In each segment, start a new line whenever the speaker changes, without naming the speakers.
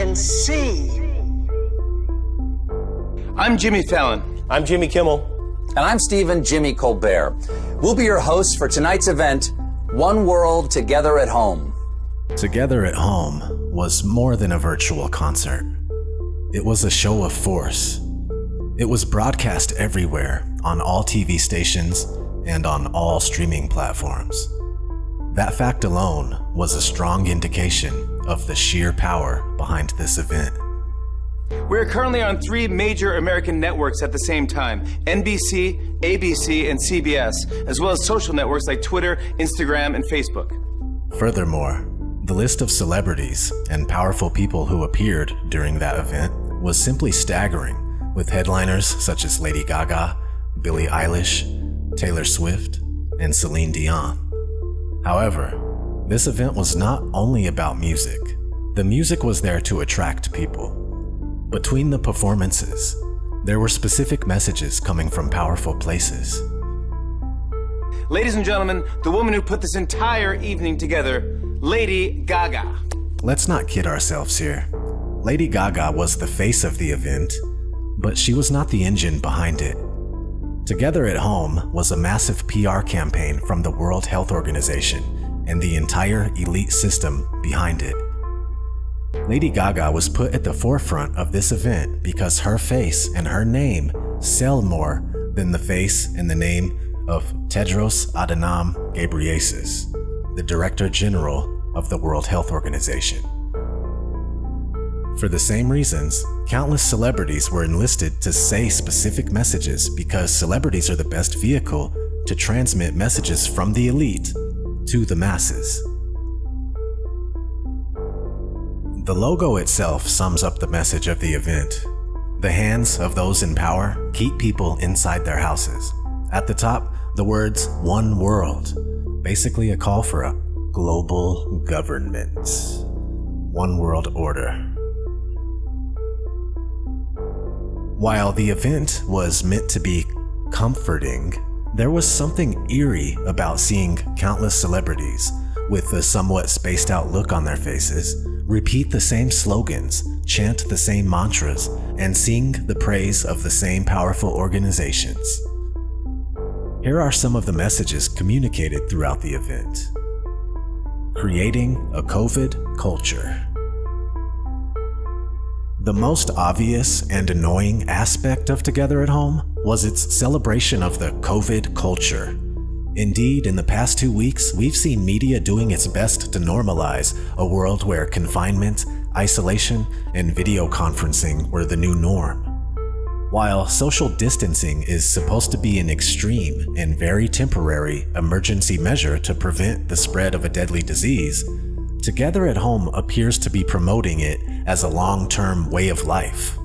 can see.
I'm Jimmy Fallon.
I'm Jimmy Kimmel.
And I'm Stephen Jimmy Colbert. We'll be your hosts for tonight's event, One World Together at Home.
Together at Home was more than a virtual concert. It was a show of force. It was broadcast everywhere, on all TV stations and on all streaming platforms. That fact alone was a strong indication of the sheer power behind this event.
We're currently on 3 major American networks at the same time: NBC, ABC, and CBS, as well as social networks like Twitter, Instagram, and Facebook.
Furthermore, the list of celebrities and powerful people who appeared during that event was simply staggering, with headliners such as Lady Gaga, Billie Eilish, Taylor Swift, and Celine Dion. However, this event was not only about music. The music was there to attract people. Between the performances, there were specific messages coming from powerful places.
Ladies and gentlemen, the woman who put this entire evening together, Lady Gaga.
Let's not kid ourselves here. Lady Gaga was the face of the event, but she was not the engine behind it. Together at Home was a massive PR campaign from the World Health Organization and the entire elite system behind it. Lady Gaga was put at the forefront of this event because her face and her name sell more than the face and the name of Tedros Adhanom Ghebreyesus, the Director General of the World Health Organization. For the same reasons, countless celebrities were enlisted to say specific messages because celebrities are the best vehicle to transmit messages from the elite to the masses. The logo itself sums up the message of the event. The hands of those in power keep people inside their houses. At the top, the words "One World," basically a call for a global government. One world order. While the event was meant to be comforting, there was something eerie about seeing countless celebrities with a somewhat spaced out look on their faces repeat the same slogans, chant the same mantras, and sing the praise of the same powerful organizations. Here are some of the messages communicated throughout the event. Creating a COVID culture. The most obvious and annoying aspect of Together at Home was its celebration of the COVID culture. Indeed, in the past 2 weeks, we've seen media doing its best to normalize a world where confinement, isolation, and video conferencing were the new norm. While social distancing is supposed to be an extreme and very temporary emergency measure to prevent the spread of a deadly disease, Together at Home appears to be promoting it as a long-term way of life.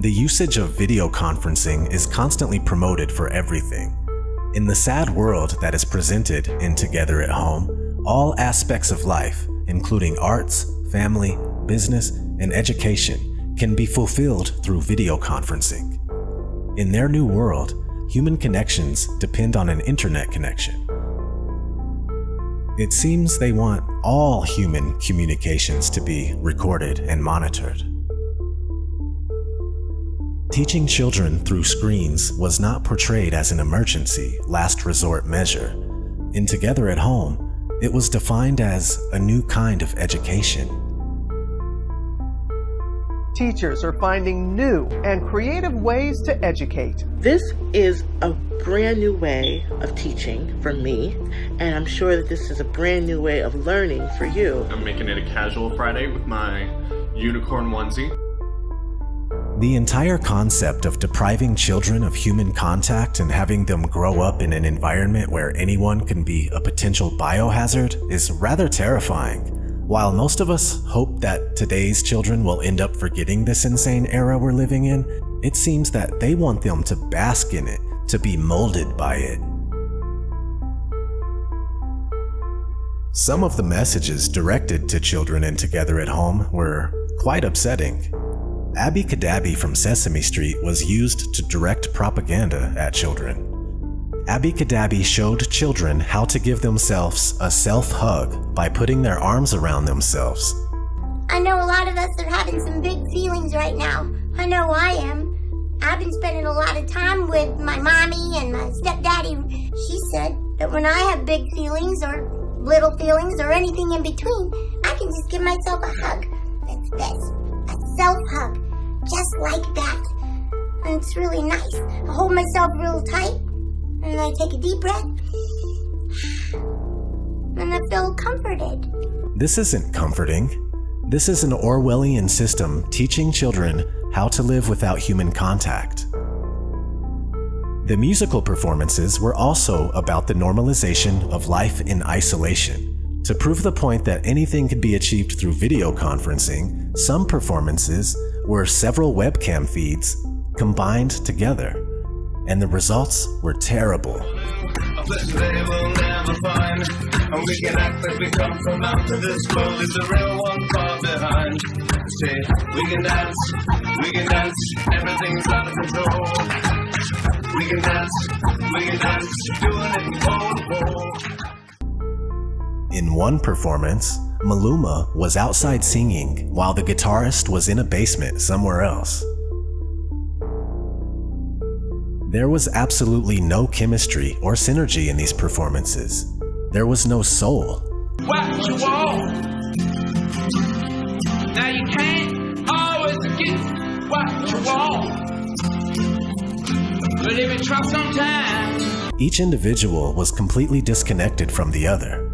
The usage of video conferencing is constantly promoted for everything. In the sad world that is presented in Together at Home, all aspects of life, including arts, family, business, and education, can be fulfilled through video conferencing. In their new world, human connections depend on an internet connection. It seems they want all human communications to be recorded and monitored. Teaching children through screens was not portrayed as an emergency, last resort measure. In Together at Home, it was defined as a new kind of education.
Teachers are finding new and creative ways to educate.
This is a brand new way of teaching for me, and I'm sure that this is a brand new way of learning for you.
I'm making it a casual Friday with my unicorn onesie.
The entire concept of depriving children of human contact and having them grow up in an environment where anyone can be a potential biohazard is rather terrifying. While most of us hope that today's children will end up forgetting this insane era we're living in, it seems that they want them to bask in it, to be molded by it. Some of the messages directed to children in Together at Home were quite upsetting. Abby Cadabby from Sesame Street was used to direct propaganda at children. Abby Cadabby showed children how to give themselves a self-hug by putting their arms around themselves.
I know a lot of us are having some big feelings right now. I know I am. I've been spending a lot of time with my mommy and my stepdaddy. She said that when I have big feelings or little feelings or anything in between, I can just give myself a hug. It's this, a self-hug, just like that. And it's really nice. I hold myself real tight, and I take a deep breath, and I feel comforted.
This isn't comforting. This is an Orwellian system teaching children how to live without human contact. The musical performances were also about the normalization of life in isolation. To prove the point that anything could be achieved through video conferencing, some performances were several webcam feeds combined together, and the results were terrible.
A place they will never find, and we can act like we come from out of this world. Is the real one far behind? Say, we can dance, everything's out of control. We can dance, doing it pole to pole.
In one performance, Maluma was outside singing while the guitarist was in a basement somewhere else. There was absolutely no chemistry or synergy in these performances. There was no soul.
What you want? Now you can't always get what you want. But if you try sometimes.
Each individual was completely disconnected from the other.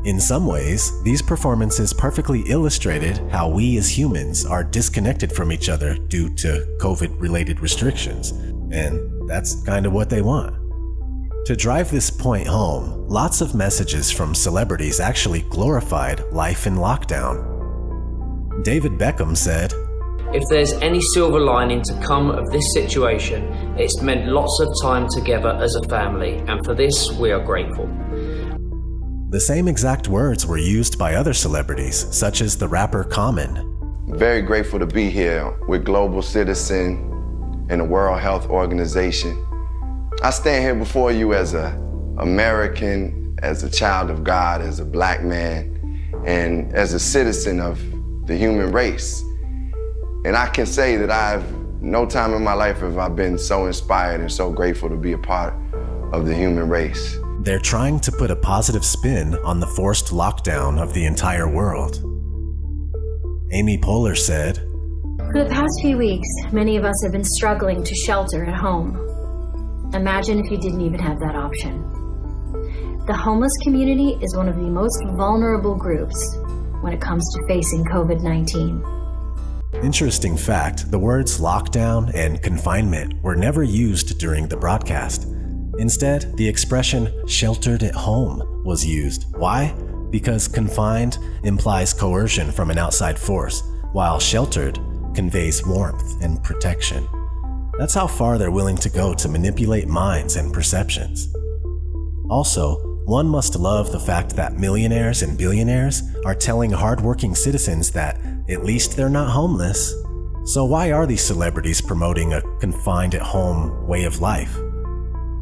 In some ways, these performances perfectly illustrated how we as humans are disconnected from each other due to COVID-related restrictions. And that's kind of what they want. To drive this point home, lots of messages from celebrities actually glorified life in lockdown. David Beckham said,
"If there's any silver lining to come of this situation, it's meant lots of time together as a family, and for this we are grateful."
The same exact words were used by other celebrities, such as the rapper Common.
Very grateful to be here with Global Citizen and the World Health Organization. I stand here before you as an American, as a child of God, as a black man, and as a citizen of the human race. And I can say that no time in my life have I been so inspired and so grateful to be a part of the human race.
They're trying to put a positive spin on the forced lockdown of the entire world. Amy Poehler said,
"For the past few weeks, many of us have been struggling to shelter at home. Imagine if you didn't even have that option. The homeless community is one of the most vulnerable groups when it comes to facing COVID-19.
Interesting fact, the words lockdown and confinement were never used during the broadcast. Instead, the expression sheltered at home was used. Why? Because confined implies coercion from an outside force, while sheltered conveys warmth and protection. That's how far they're willing to go to manipulate minds and perceptions. Also, one must love the fact that millionaires and billionaires are telling hardworking citizens that at least they're not homeless. So why are these celebrities promoting a confined at home way of life?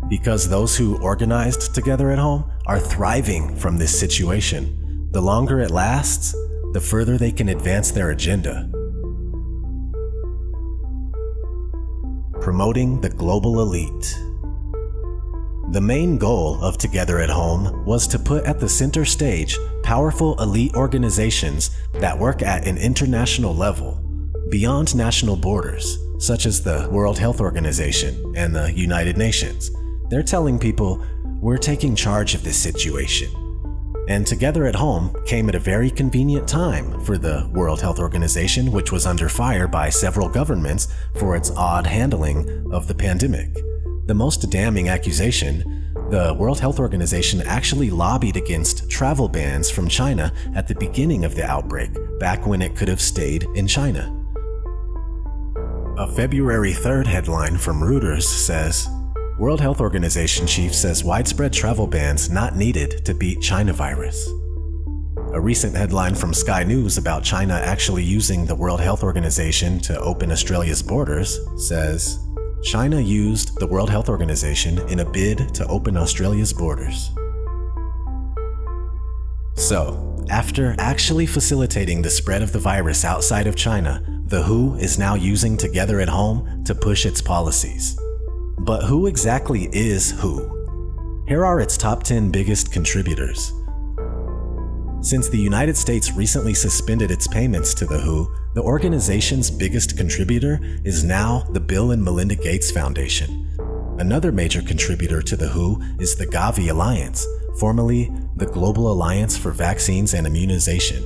Because those who organized together at home are thriving from this situation. The longer it lasts, the further they can advance their agenda. Promoting the global elite. The main goal of Together at Home was to put at the center stage powerful elite organizations that work at an international level, beyond national borders, such as the World Health Organization and the United Nations. They're telling people, we're taking charge of this situation. And Together at Home came at a very convenient time for the World Health Organization, which was under fire by several governments for its odd handling of the pandemic. The most damning accusation, the World Health Organization actually lobbied against travel bans from China at the beginning of the outbreak, back when it could have stayed in China. A February 3rd headline from Reuters says, World Health Organization chief says widespread travel bans not needed to beat China virus. A recent headline from Sky News about China actually using the World Health Organization to open Australia's borders says, China used the World Health Organization in a bid to open Australia's borders. So, after actually facilitating the spread of the virus outside of China, the WHO is now using Together at Home to push its policies. But who exactly is WHO? Here are its top 10 biggest contributors. Since the United States recently suspended its payments to the WHO, the organization's biggest contributor is now the Bill and Melinda Gates Foundation. Another major contributor to the WHO is the Gavi Alliance, formerly the Global Alliance for Vaccines and Immunization.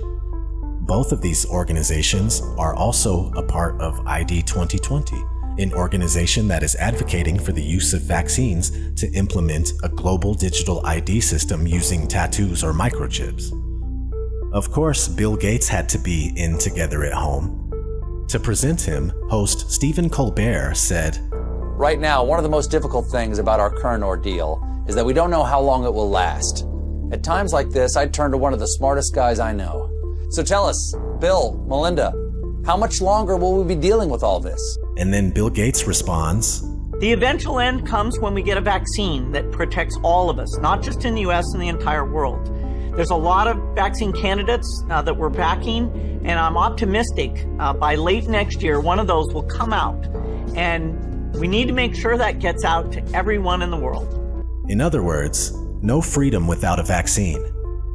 Both of these organizations are also a part of ID 2020, an organization that is advocating for the use of vaccines to implement a global digital ID system using tattoos or microchips. Of course, Bill Gates had to be in Together at Home. To present him, host Stephen Colbert said,
Right now, one of the most difficult things about our current ordeal is that we don't know how long it will last. At times like this, I'd turn to one of the smartest guys I know. So tell us, Bill, Melinda, how much longer will we be dealing with all this?
And then Bill Gates responds,
The eventual end comes when we get a vaccine that protects all of us, not just in the US and the entire world. There's a lot of vaccine candidates that we're backing, and I'm optimistic by late next year, one of those will come out. And we need to make sure that gets out to everyone in the world.
In other words, no freedom without a vaccine.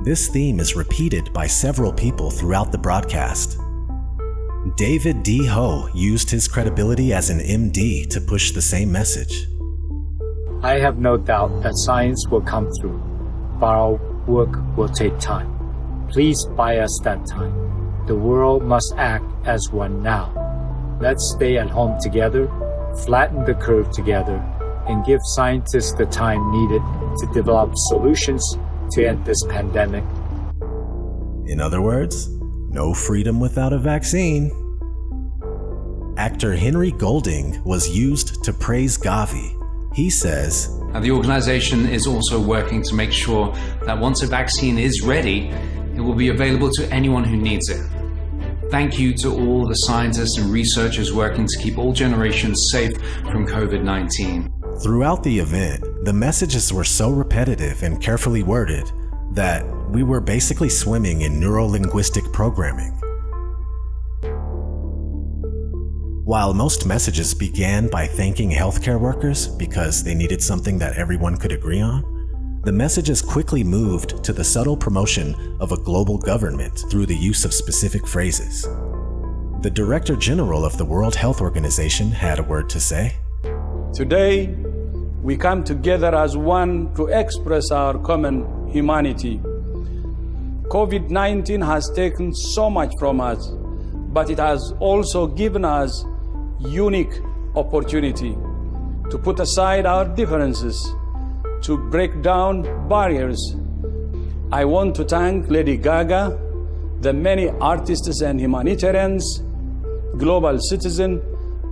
This theme is repeated by several people throughout the broadcast. David D. Ho used his credibility as an MD to push the same message.
I have no doubt that science will come through, but our work will take time. Please buy us that time. The world must act as one now. Let's stay at home together, flatten the curve together, and give scientists the time needed to develop solutions to end this pandemic.
In other words, no freedom without a vaccine. Actor Henry Golding was used to praise Gavi. He says,
The organization is also working to make sure that once a vaccine is ready, it will be available to anyone who needs it. Thank you to all the scientists and researchers working to keep all generations safe from COVID-19.
Throughout the event, the messages were so repetitive and carefully worded that we were basically swimming in neuro-linguistic programming. While most messages began by thanking healthcare workers because they needed something that everyone could agree on, the messages quickly moved to the subtle promotion of a global government through the use of specific phrases. The Director General of the World Health Organization had a word to say.
Today, we come together as one to express our common humanity. COVID-19 has taken so much from us, but it has also given us unique opportunity to put aside our differences, to break down barriers. I want to thank Lady Gaga, the many artists and humanitarians, global citizen,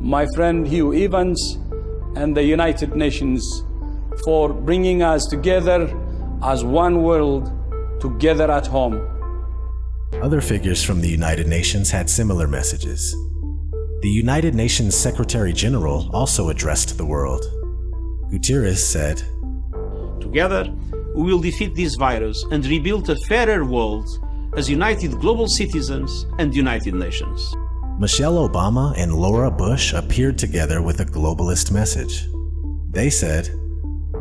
my friend Hugh Evans, and the United Nations for bringing us together as one world, together at home.
Other figures from the United Nations had similar messages. The United Nations Secretary General also addressed the world. Gutierrez said,
Together, we will defeat this virus and rebuild a fairer world as united global citizens and United Nations.
Michelle Obama and Laura Bush appeared together with a globalist message. They said,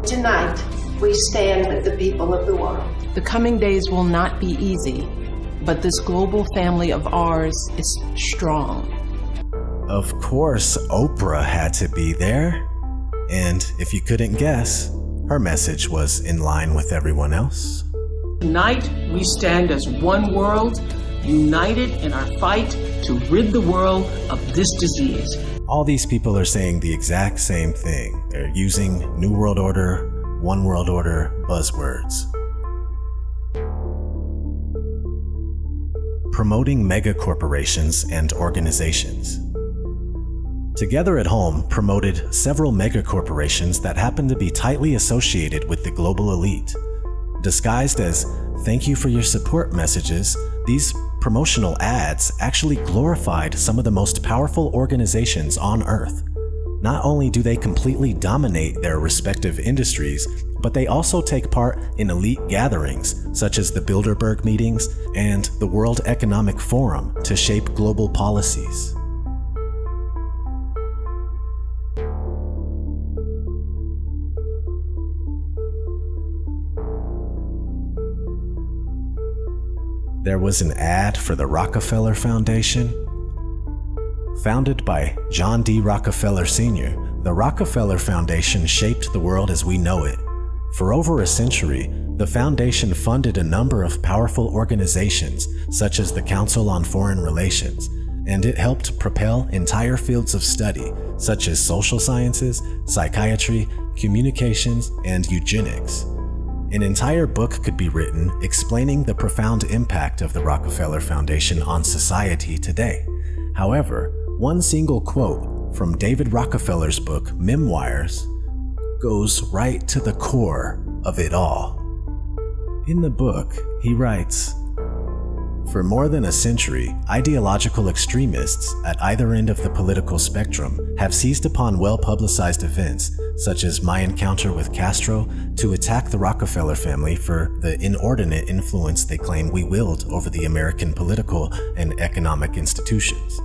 Tonight, we stand with the people of the world.
The coming days will not be easy, but this global family of ours is strong.
Of course, Oprah had to be there. And if you couldn't guess, her message was in line with everyone else.
Tonight, we stand as one world, united in our fight to rid the world of this disease.
All these people are saying the exact same thing. They're using New World Order, One World Order buzzwords. Promoting mega corporations and organizations. Together at Home promoted several mega corporations that happen to be tightly associated with the global elite. Disguised as "thank you for your support" messages, these promotional ads actually glorified some of the most powerful organizations on Earth. Not only do they completely dominate their respective industries, but they also take part in elite gatherings such as the Bilderberg meetings and the World Economic Forum to shape global policies. There was an ad for the Rockefeller Foundation. Founded by John D. Rockefeller Sr., the Rockefeller Foundation shaped the world as we know it. For over a century, the foundation funded a number of powerful organizations, such as the Council on Foreign Relations, and it helped propel entire fields of study, such as social sciences, psychiatry, communications, and eugenics. An entire book could be written explaining the profound impact of the Rockefeller Foundation on society today. However, one single quote from David Rockefeller's book, Memoirs, goes right to the core of it all. In the book, he writes, "For more than a century, ideological extremists at either end of the political spectrum have seized upon well-publicized events, such as my encounter with Castro, to attack the Rockefeller family for the inordinate influence they claim we wield over the American political and economic institutions.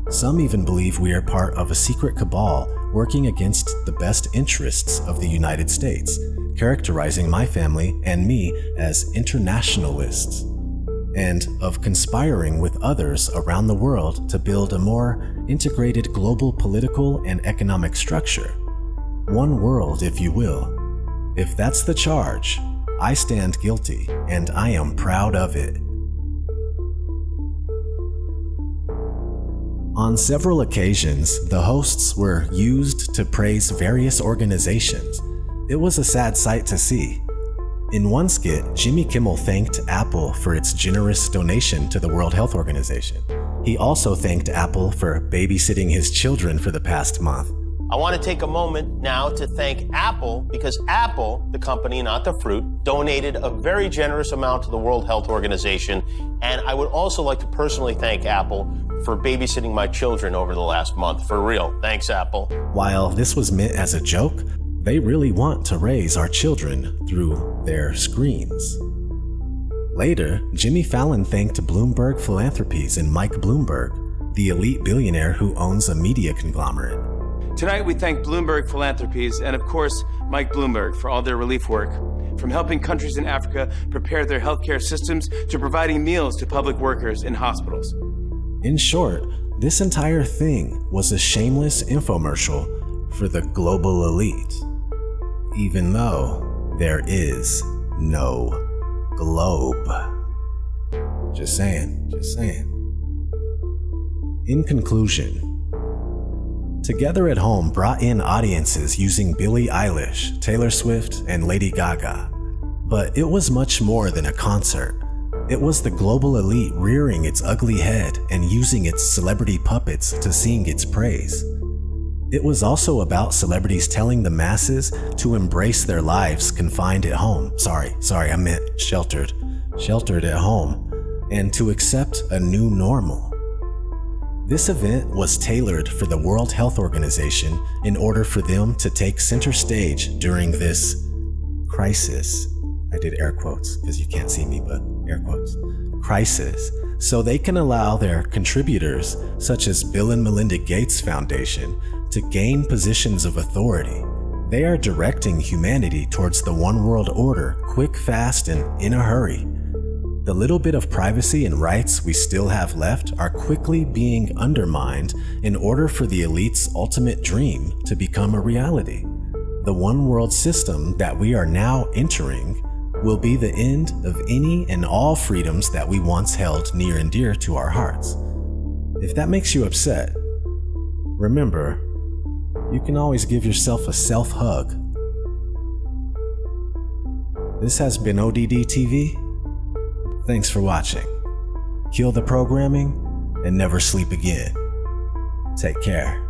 Some even believe we are part of a secret cabal working against the best interests of the United States, characterizing my family and me as internationalists, and of conspiring with others around the world to build a more integrated global political and economic structure. One world, if you will. If that's the charge, I stand guilty, and I am proud of it." On several occasions, the hosts were used to praise various organizations. It was a sad sight to see. In one skit, Jimmy Kimmel thanked Apple for its generous donation to the World Health Organization. He also thanked Apple for babysitting his children for the past month.
I want to take a moment now to thank Apple, because Apple, the company, not the fruit, donated a very generous amount to the World Health Organization. And I would also like to personally thank Apple for babysitting my children over the last month. For real. Thanks, Apple.
While this was meant as a joke, they really want to raise our children through their screens. Later, Jimmy Fallon thanked Bloomberg Philanthropies and Mike Bloomberg, the elite billionaire who owns a media conglomerate.
Tonight, we thank Bloomberg Philanthropies and, of course, Mike Bloomberg for all their relief work, from helping countries in Africa prepare their healthcare systems to providing meals to public workers in hospitals.
In short, this entire thing was a shameless infomercial for the global elite, even though there is no globe. Just saying, just saying. In conclusion, Together at Home brought in audiences using Billie Eilish, Taylor Swift, and Lady Gaga. But it was much more than a concert. It was the global elite rearing its ugly head and using its celebrity puppets to sing its praise. It was also about celebrities telling the masses to embrace their lives confined at home. Sorry, I meant sheltered at home, and to accept a new normal. This event was tailored for the World Health Organization in order for them to take center stage during this crisis. I did air quotes because you can't see me, but air quotes. Crisis. So they can allow their contributors, such as Bill and Melinda Gates Foundation, to gain positions of authority. They are directing humanity towards the one world order, quick, fast, and in a hurry. The little bit of privacy and rights we still have left are quickly being undermined in order for the elite's ultimate dream to become a reality. The one world system that we are now entering will be the end of any and all freedoms that we once held near and dear to our hearts. If that makes you upset, remember, you can always give yourself a self-hug. This has been ODD TV. Thanks for watching. Kill the programming and never sleep again. Take care.